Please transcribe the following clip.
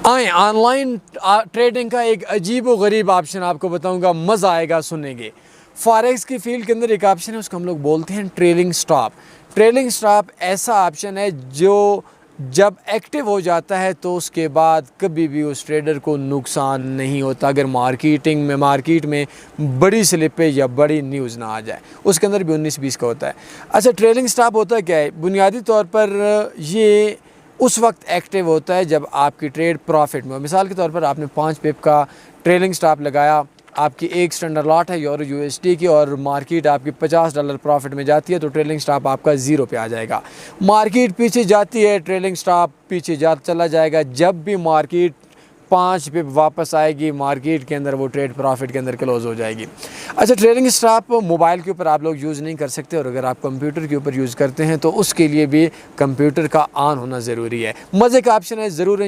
आए online trading का एक अजीब व गरीब ऑप्शन आपको बताऊंगा, मज़ा आएगा सुनेंगे। फॉरेक्स की फील्ड के अंदर एक ऑप्शन है, उसको हम लोग बोलते हैं ट्रेलिंग स्टॉप। ट्रेलिंग स्टॉप ऐसा ऑप्शन है जो जब एक्टिव हो जाता है तो उसके बाद कभी भी उस ट्रेडर को नुकसान नहीं होता, अगर मार्केट में बड़ी स्लिपें या बड़ी न्यूज़ ना आ जाए। उसके अंदर भी 19-20 का होता है। अच्छा, ट्रेलिंग स्टॉप होता क्या है? बुनियादी तौर पर ये उस वक्त एक्टिव होता है जब आपकी ट्रेड प्रॉफिट में हो। मिसाल के तौर पर आपने 5 पिप का ट्रेलिंग स्टॉप लगाया, आपकी एक स्टैंडर्ड लॉट है यूरो यूएसडी की और मार्केट आपकी $50 प्रॉफिट में जाती है, तो ट्रेलिंग स्टॉप आपका 0 पे आ जाएगा। मार्केट पीछे जाती है, ट्रेलिंग स्टॉप पीछे चला जाएगा। जब भी मार्केट 5 पिप वापस आएगी मार्केट के अंदर, वो ट्रेड प्रॉफिट के अंदर क्लोज हो जाएगी। अच्छा, ट्रेलिंग स्टॉप मोबाइल के ऊपर आप लोग यूज़ नहीं कर सकते, और अगर आप कंप्यूटर के ऊपर यूज़ करते हैं तो उसके लिए भी कंप्यूटर का ऑन होना ज़रूरी है। मज़े का ऑप्शन है, ज़रूर